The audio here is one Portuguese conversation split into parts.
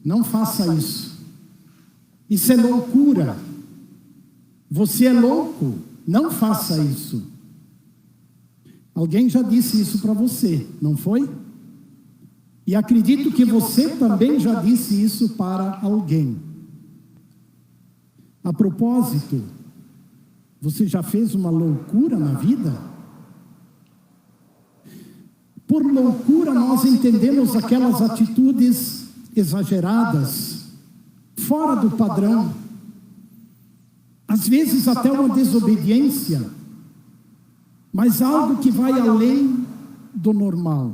Não faça isso. Isso é loucura. Você é louco. Não faça isso. Alguém já disse isso para você, não foi? E acredito que você também já disse isso para alguém. A propósito, você já fez uma loucura na vida? Por loucura nós entendemos aquelas atitudes exageradas, fora do padrão, às vezes até uma desobediência, mas algo que vai além do normal.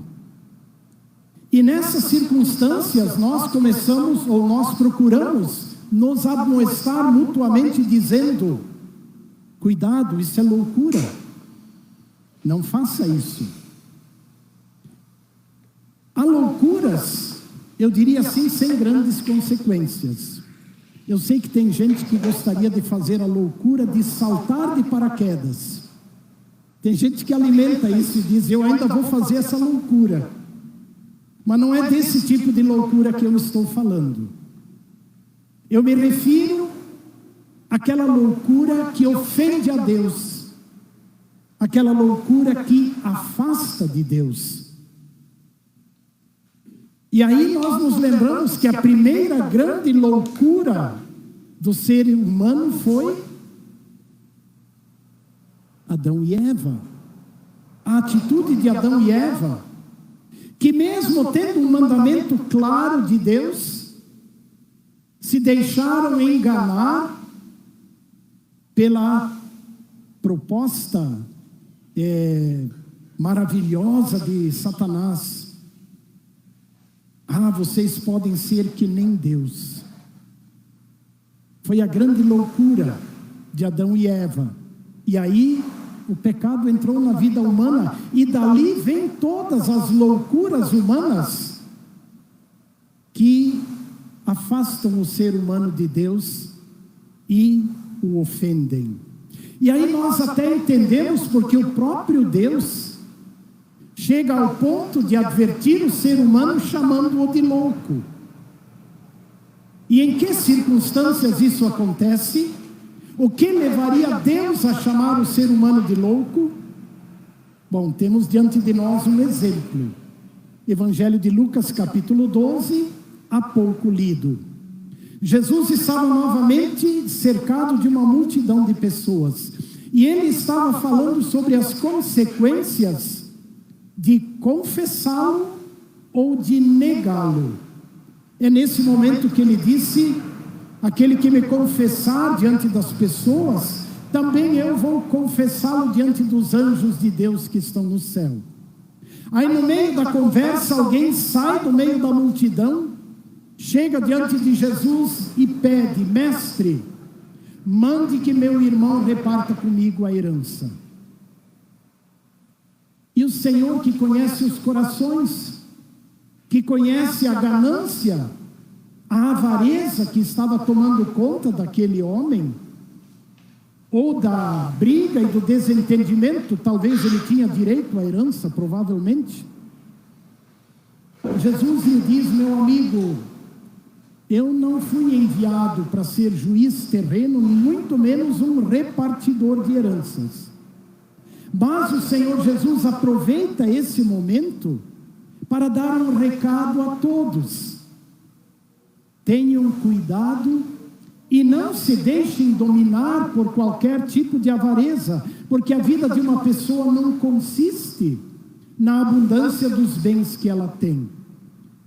E nessas circunstâncias nós começamos, ou nós procuramos nos admoestar mutuamente dizendo: cuidado, isso é loucura, não faça isso. Há loucuras, eu diria assim, sem grandes consequências. Eu sei que tem gente que gostaria de fazer a loucura de saltar de paraquedas. Tem gente que alimenta isso e diz: eu ainda vou fazer essa loucura. Mas não é desse tipo de loucura que eu estou falando. Eu me refiro àquela loucura que ofende a Deus, aquela loucura que afasta de Deus. E aí nós nos lembramos que a primeira grande loucura do ser humano foi Adão e Eva. A atitude de Adão e Eva, que mesmo tendo um mandamento claro de Deus, se deixaram enganar pela proposta maravilhosa de Satanás. Vocês podem ser que nem Deus. Foi a grande loucura de Adão e Eva. E aí o pecado entrou na vida humana, e dali vem todas as loucuras humanas que afastam o ser humano de Deus e o ofendem. E aí nós até entendemos porque o próprio Deus chega ao ponto de advertir o ser humano chamando-o de louco. E em que circunstâncias isso acontece? O que levaria Deus a chamar o ser humano de louco? Bom, temos diante de nós um exemplo. Evangelho de Lucas, capítulo 12, há pouco lido. Jesus estava novamente cercado de uma multidão de pessoas. E ele estava falando sobre as consequências de confessá-lo ou de negá-lo. É nesse momento que ele disse: aquele que me confessar diante das pessoas, também eu vou confessá-lo diante dos anjos de Deus que estão no céu. Aí no meio da conversa, alguém sai do meio da multidão, chega diante de Jesus e pede: mestre, mande que meu irmão reparta comigo a herança. E o Senhor, que conhece os corações, que conhece a ganância, a avareza que estava tomando conta daquele homem, ou da briga e do desentendimento, talvez ele tinha direito à herança, provavelmente. Jesus lhe diz: meu amigo, eu não fui enviado para ser juiz terreno, muito menos um repartidor de heranças. Mas o Senhor Jesus aproveita esse momento para dar um recado a todos: tenham cuidado e não se deixem dominar por qualquer tipo de avareza, porque a vida de uma pessoa não consiste na abundância dos bens que ela tem.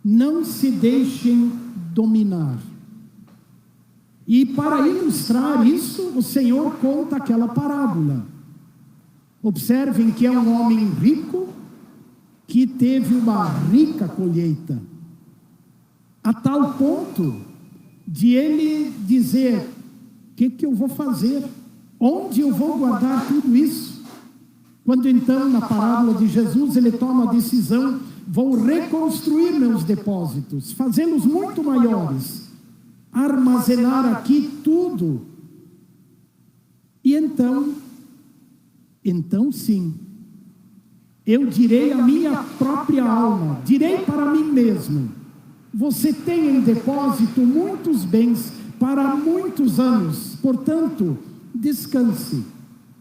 Não se deixem dominar. E para ilustrar isso, o Senhor conta aquela parábola. Observem que é um homem rico que teve uma rica colheita, a tal ponto de ele dizer: o que eu vou fazer? Onde eu vou guardar tudo isso? Quando então, na parábola de Jesus, ele toma a decisão: vou reconstruir meus depósitos, fazê-los muito maiores, armazenar aqui tudo. E então sim, eu direi à minha própria alma, direi para mim mesmo: Você tem em depósito muitos bens para muitos anos. Portanto, descanse,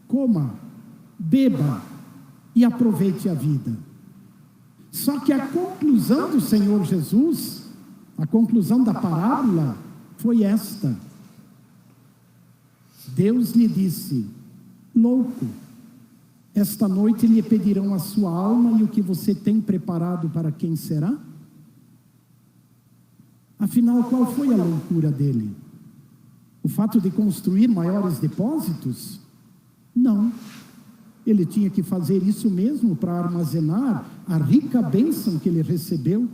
coma, beba e aproveite a vida. Só que a conclusão do Senhor Jesus, a conclusão da parábola, foi esta. Deus lhe disse: louco, esta noite lhe pedirão a sua alma, e o que você tem preparado para quem será? Afinal, qual foi a loucura dele? O fato de construir maiores depósitos? Não. Ele tinha que fazer isso mesmo para armazenar a rica bênção que ele recebeu.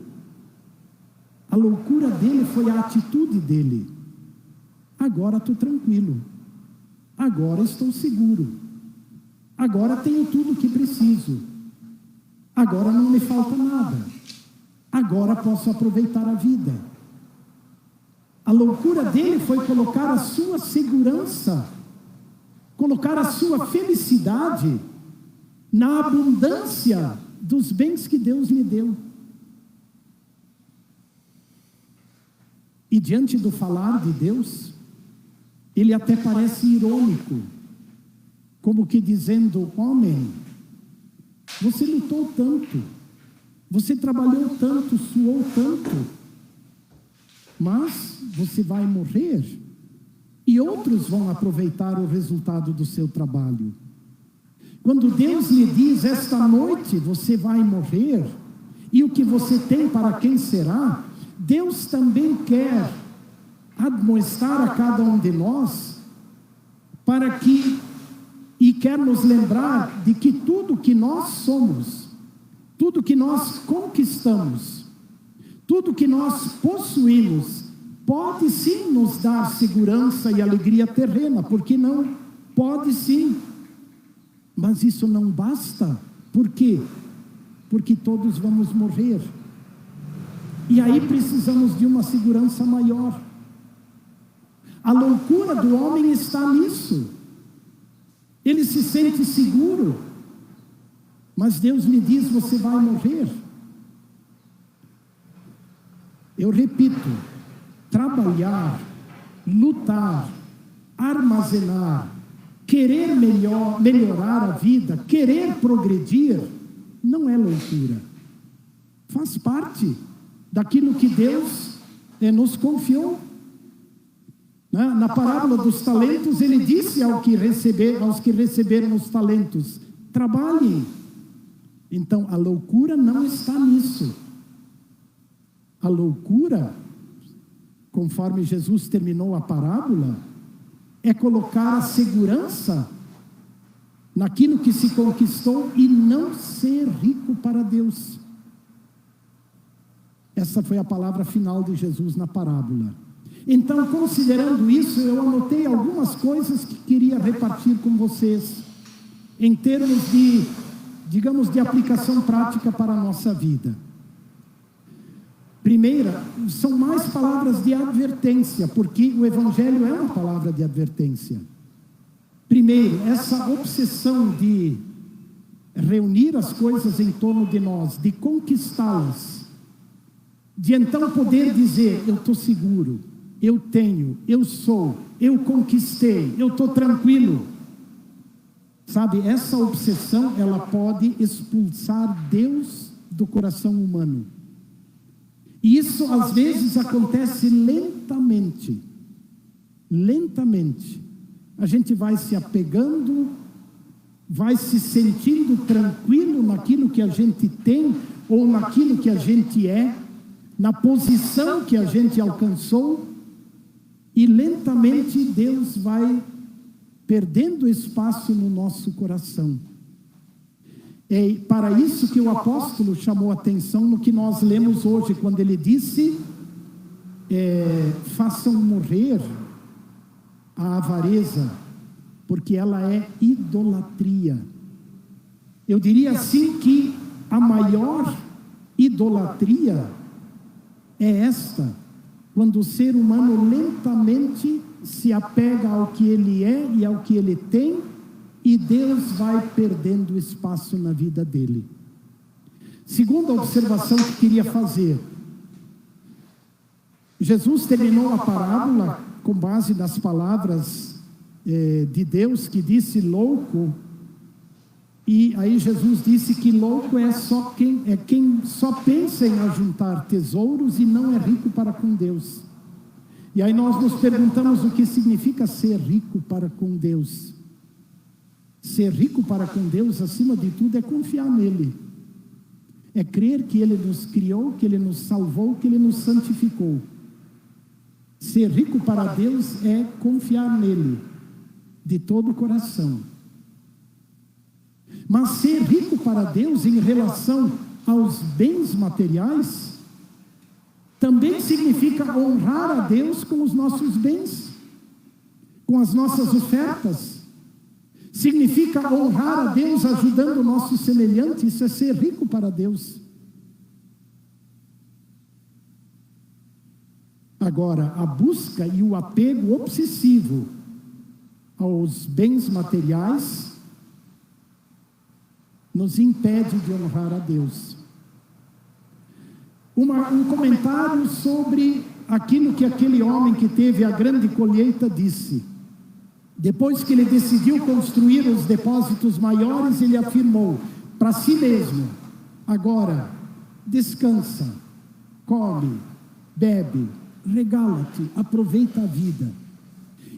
A loucura dele foi a atitude dele. Agora estou tranquilo. Agora estou seguro. Agora tenho tudo o que preciso. Agora não me falta nada. Agora posso aproveitar a vida. A loucura dele foi colocar a sua segurança, colocar a sua felicidade na abundância dos bens que Deus lhe deu. E diante do falar de Deus, ele até parece irônico, como que dizendo: homem, você lutou tanto, você trabalhou tanto, suou tanto, mas você vai morrer e outros vão aproveitar o resultado do seu trabalho. Quando Deus lhe diz: esta noite você vai morrer, e o que você tem para quem será, Deus também quer admoestar a cada um de nós, para que, e quer nos lembrar de que tudo que nós somos, tudo que nós conquistamos, tudo que nós possuímos, pode sim nos dar segurança e alegria terrena, porque não? Pode sim, mas isso não basta. Por quê? Porque todos vamos morrer, e aí precisamos de uma segurança maior. A loucura do homem está nisso. Ele se sente seguro, mas Deus lhe diz: você vai morrer. Eu repito, trabalhar, lutar, armazenar, querer melhorar a vida, querer progredir, não é loucura. Faz parte daquilo que Deus nos confiou. Na parábola dos talentos, ele disse aos que receberam os talentos: trabalhem. Então, a loucura não está nisso. A loucura, conforme Jesus terminou a parábola, é colocar a segurança naquilo que se conquistou e não ser rico para Deus. Essa foi a palavra final de Jesus na parábola. Então, considerando isso, eu anotei algumas coisas que queria repartir com vocês, em termos de, digamos, de aplicação prática para a nossa vida. Primeira, são mais palavras de advertência, porque o Evangelho é uma palavra de advertência. Primeiro, essa obsessão de reunir as coisas em torno de nós, de conquistá-las, de então poder dizer: eu estou seguro, eu tenho, eu sou, eu conquistei, eu estou tranquilo. Sabe, essa obsessão, ela pode expulsar Deus do coração humano. E isso às vezes acontece lentamente. Lentamente. A gente vai se apegando, vai se sentindo tranquilo naquilo que a gente tem, ou naquilo que a gente é, na posição que a gente alcançou, e lentamente Deus vai perdendo espaço no nosso coração. É para isso que o apóstolo chamou atenção no que nós lemos hoje, quando ele disse: façam morrer a avareza, porque ela é idolatria. Eu diria assim que a maior idolatria é esta, quando o ser humano lentamente se apega ao que ele é e ao que ele tem, e Deus vai perdendo espaço na vida dele. Segunda observação que queria fazer: Jesus terminou a parábola com base nas palavras de Deus, que disse louco, e aí Jesus disse que louco é quem só pensa em ajuntar tesouros e não é rico para com Deus. E aí nós nos perguntamos o que significa ser rico para com Deus. Ser rico para com Deus, acima de tudo, é confiar nele. É crer que ele nos criou, que ele nos salvou, que ele nos santificou. Ser rico para Deus é confiar nele, de todo o coração. Mas ser rico para Deus em relação aos bens materiais também significa honrar a Deus com os nossos bens, com as nossas ofertas. Significa honrar a Deus ajudando o nosso semelhante. Isso é ser rico para Deus. Agora, a busca e o apego obsessivo aos bens materiais nos impede de honrar a Deus. Um comentário sobre aquilo que aquele homem que teve a grande colheita disse. Depois que ele decidiu construir os depósitos maiores, ele afirmou para si mesmo: agora, descansa, come, bebe, regala-te, aproveita a vida.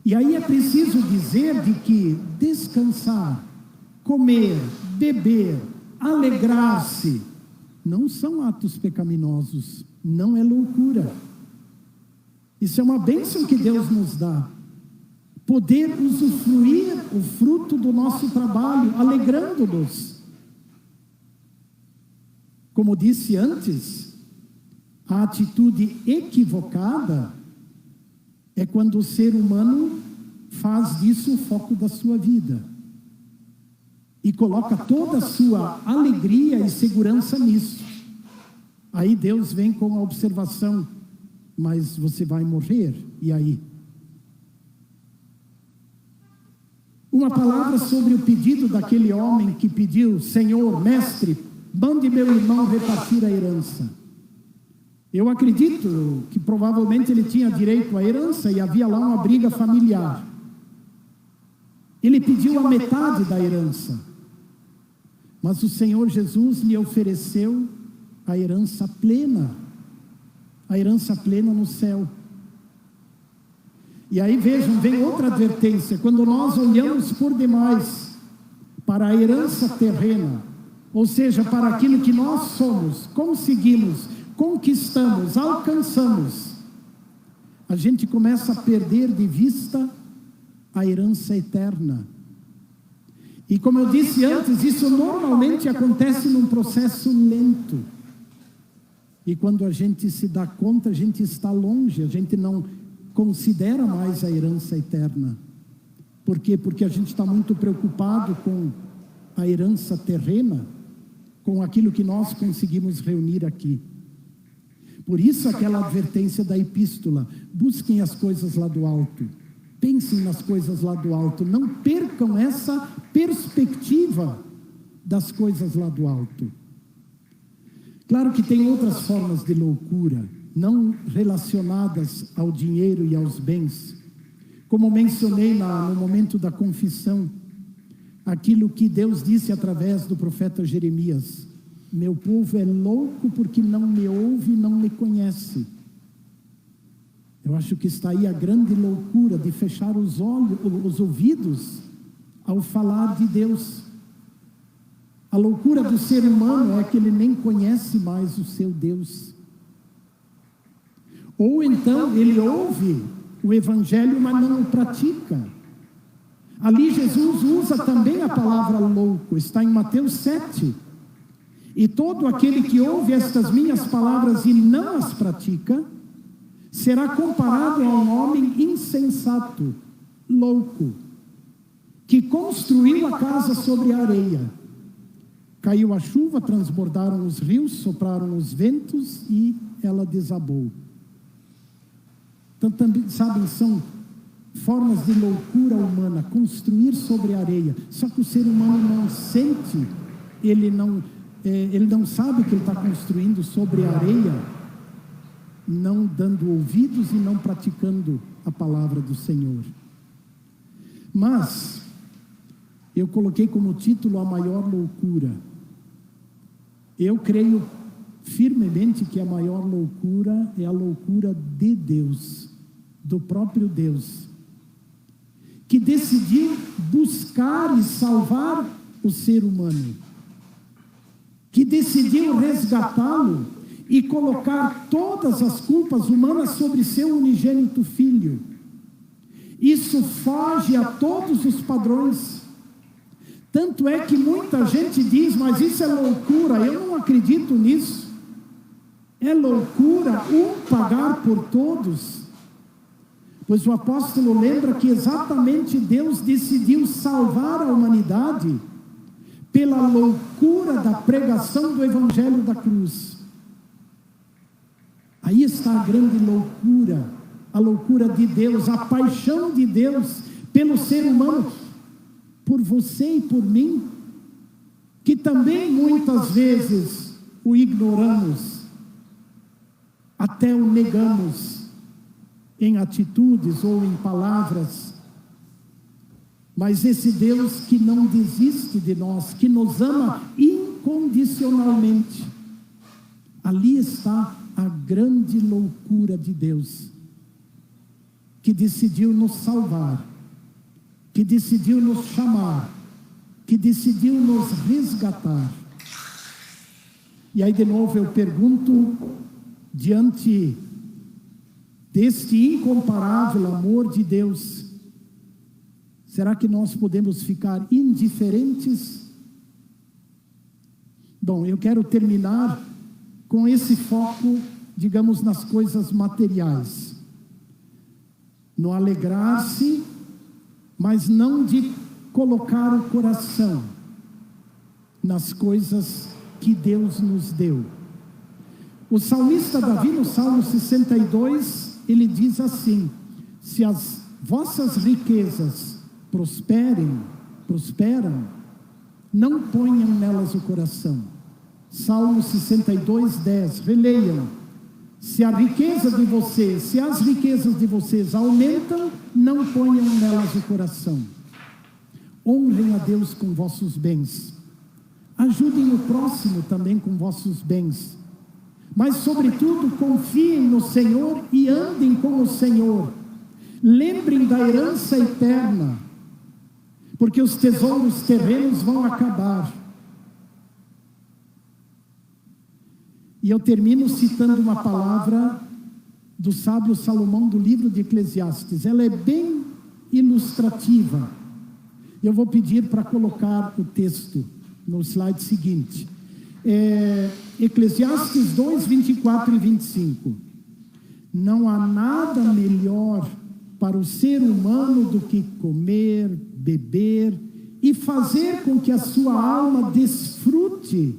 E aí é preciso dizer de que descansar, comer, beber, alegrar-se, não são atos pecaminosos, não é loucura. Isso é uma bênção que Deus nos dá. Poder usufruir o fruto do nosso trabalho, alegrando-nos. Como disse antes, a atitude equivocada é quando o ser humano faz disso o foco da sua vida e coloca toda a sua alegria e segurança nisso. Aí Deus vem com a observação: mas você vai morrer, e aí? Uma palavra sobre o pedido daquele homem que pediu: Senhor, mestre, mande meu irmão repartir a herança. Eu acredito que provavelmente ele tinha direito à herança e havia lá uma briga familiar. Ele pediu a metade da herança, mas o Senhor Jesus lhe ofereceu a herança plena no céu. E aí vejam, vem outra advertência: quando nós olhamos por demais para a herança terrena, ou seja, para aquilo que nós somos, conseguimos, conquistamos, alcançamos, a gente começa a perder de vista a herança eterna. E como eu disse antes, isso normalmente acontece num processo lento. E quando a gente se dá conta, a gente está longe, a gente não considera mais a herança eterna. Por quê? Porque a gente está muito preocupado com a herança terrena, com aquilo que nós conseguimos reunir aqui. Por isso aquela advertência da epístola: busquem as coisas lá do alto, pensem nas coisas lá do alto, não percam essa perspectiva das coisas lá do alto. Claro que tem outras formas de loucura, não relacionadas ao dinheiro e aos bens. Como mencionei no momento da confissão, aquilo que Deus disse através do profeta Jeremias: meu povo é louco porque não me ouve e não me conhece. Eu acho que está aí a grande loucura de fechar os olhos, os ouvidos ao falar de Deus. A loucura do ser humano é que ele nem conhece mais o seu Deus. Ou então ele ouve o evangelho, mas não o pratica. Ali Jesus usa também a palavra louco, está em Mateus 7. E todo aquele que ouve estas minhas palavras e não as pratica, será comparado a um homem insensato, louco, que construiu a casa sobre a areia. Caiu a chuva, transbordaram os rios, sopraram os ventos e ela desabou. Então, também, sabem, são formas de loucura humana, construir sobre a areia. Só que o ser humano não sente, ele não sabe que ele está construindo sobre a areia. não dando ouvidos e não praticando a palavra do Senhor. Mas eu coloquei como título a maior loucura. Eu creio firmemente que a maior loucura é a loucura de Deus, do próprio Deus, que decidiu buscar e salvar o ser humano, que decidiu resgatá-lo e colocar todas as culpas humanas sobre seu unigênito filho. Isso foge a todos os padrões. Tanto é que muita gente diz, mas isso é loucura. Eu não acredito nisso. É loucura um pagar por todos. Pois o apóstolo lembra que exatamente Deus decidiu salvar a humanidade pela loucura da pregação do evangelho da cruz. Aí está a grande loucura, a loucura de Deus, a paixão de Deus pelo ser humano, por você e por mim, que também muitas vezes o ignoramos, até o negamos em atitudes ou em palavras. Mas esse Deus que não desiste de nós, que nos ama incondicionalmente, ali está a grande loucura de Deus, que decidiu nos salvar, que decidiu nos chamar, que decidiu nos resgatar. E aí de novo eu pergunto, diante deste incomparável amor de Deus, será que nós podemos ficar indiferentes? Bom, eu quero terminar com esse foco, digamos, nas coisas materiais. No alegrar-se, mas não de colocar o coração nas coisas que Deus nos deu. O salmista Davi, no Salmo 62, ele diz assim: se as vossas riquezas prosperam, não ponham nelas o coração. Salmo 62, 10, releiam. Se as riquezas de vocês aumentam, não ponham nelas o coração. Honrem a Deus com vossos bens. Ajudem o próximo também com vossos bens. Mas, sobretudo, confiem no Senhor e andem com o Senhor. Lembrem da herança eterna, porque os tesouros terrenos vão acabar. E eu termino citando uma palavra do sábio Salomão, do livro de Eclesiastes. Ela é bem ilustrativa. Eu vou pedir para colocar o texto no slide seguinte. Eclesiastes 2, 24 e 25. Não há nada melhor para o ser humano do que comer, beber e fazer com que a sua alma desfrute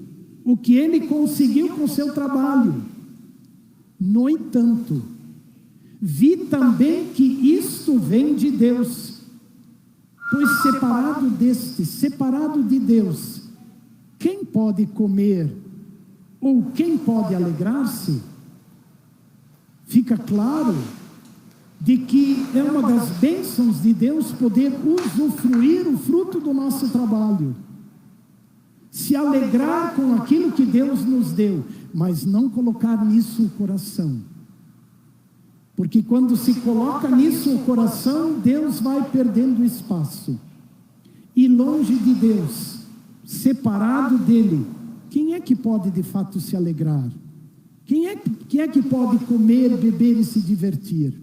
o que ele conseguiu com seu trabalho. No entanto, vi também que isto vem de Deus, pois separado de Deus, quem pode comer ou quem pode alegrar-se? Fica claro de que é uma das bênçãos de Deus poder usufruir o fruto do nosso trabalho, se alegrar com aquilo que Deus nos deu, mas não colocar nisso o coração. Porque quando se coloca nisso o coração, Deus vai perdendo espaço. E longe de Deus, separado dele, quem é que pode de fato se alegrar? Quem é que pode comer, beber e se divertir?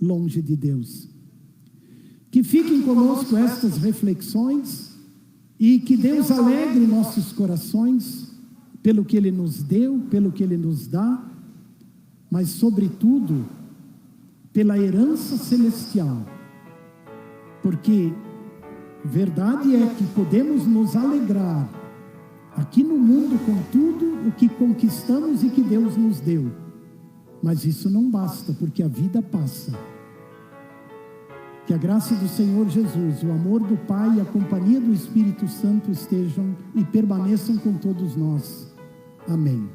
Longe de Deus. Que fiquem conosco estas reflexões e que Deus alegre nossos corações pelo que Ele nos deu, pelo que Ele nos dá, mas sobretudo pela herança celestial. Porque verdade é que podemos nos alegrar aqui no mundo com tudo o que conquistamos e que Deus nos deu. Mas isso não basta, porque a vida passa. Que a graça do Senhor Jesus, o amor do Pai e a companhia do Espírito Santo estejam e permaneçam com todos nós. Amém.